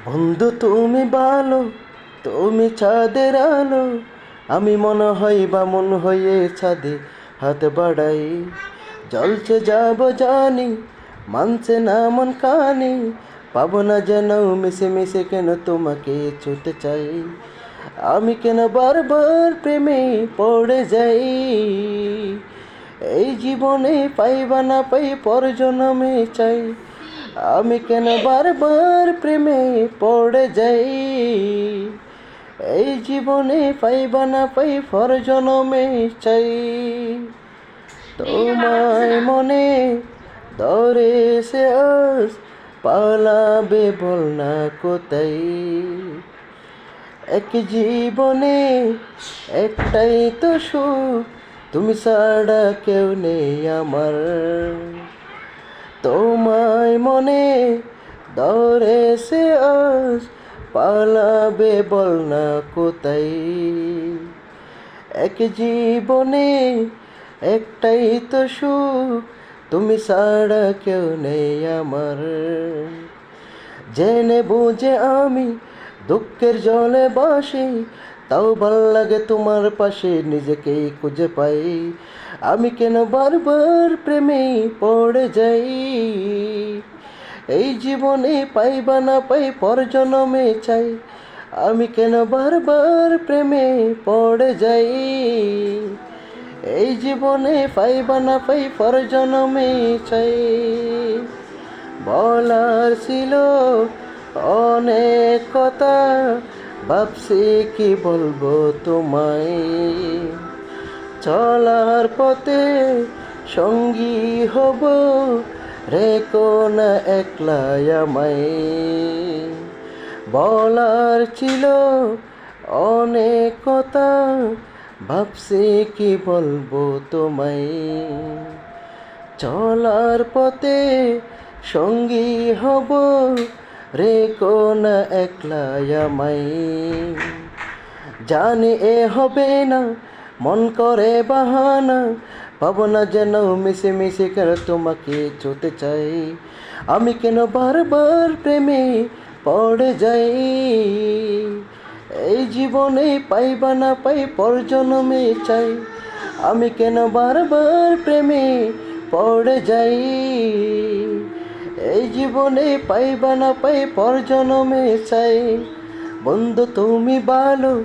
বন্ধু তুমি ভালো, তুমি চাঁদের আলো। আমি মনে হয় বামন হয়ে ছাদে হাত বাড়াই। জলছে যাব জানি, মানছে না মন কানি। পাবো না যেন মিশে মিশে কেন তোমাকে ছুতে চাই। আমি কেন বারবার প্রেমে পড়ে যাই। এই জীবনে পাইবা না পাই পর জন্মে চাই। আমি কেন বারবার প্রেমে পড়ে যাই। এই জীবনে পাইবা না পাই পর জন্মে চাই। তোমায় মনে ধরে সে আজ পালাবে বল না কোথায়। এক জীবনে একটাই তো সুখ, তুমি ছাড়া কেউ নেই আমার। তোমায় মনে ধরে সে আজ পালাবে বল না কোথায়। এক জীবনে একটাই তো সুখ, তুমি ছাড়া কেউ নেই আমার। জেনে বুঝে আমি দুঃখের জলে বাসি, তাও ভাল লাগে তোমার পাশে নিজেকেই খুঁজে পাই। আমি কেন বারবার প্রেমে পড়ে যাই। এই জীবনে পাইবা না পাই পর জন্মে চাই। আমি কেন বারবার প্রেমে পড়ে যাই। এই জীবনে পাইবা না পাই পর জন্মে চাই। বলার ছিল অনেক কথা, ভাবছি কি বলবো তোমায়। চলার পথে সঙ্গী হব, রেখো না একলাই আমায়। বলার ছিল অনেক কথা, ভাবছি কি বলবো তোমায়। চলার পথে সঙ্গী হব, রেখো না একলাই আমায়। জানি এ হবে না, মন করে বাহানা। পাবো না যেন মিশে মিশে কেন তোমাকে ছুতে চাই। আমি কেন বারবার প্রেমে পড়ে যাই। এই জীবনে পাইবা না পাই পর জন্মে চাই। আমি কেন বারবার প্রেমে পড়ে যাই। এই জীবনে পাইবা না পাই পর জন্মে চাই। বন্ধু তুমি ভালো,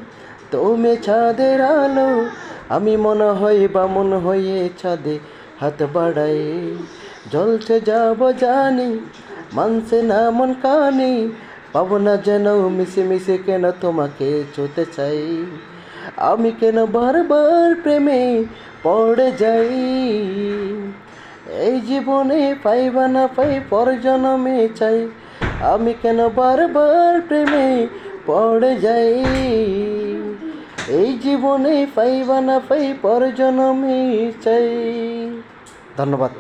তুমি চাঁদের আলো। আমি মনে হয় বামন হয়ে ছাদে হাত বাড়াই। জ্বলছে যাব জানি, মানছে না মন কানি। পাবো না যেন মিশে মিশে কেন তোমাকে ছুতে চাই। আমি কেন বারবার প্রেমে পড়ে যাই। এই জীবনে পাইবা না পাই পর জন্মে চাই। আমি কেন বারবার প্রেমে পড়ে যাই। এই জীবনে পাইবা না পাই পর জন্মে চাই। ধন্যবাদ।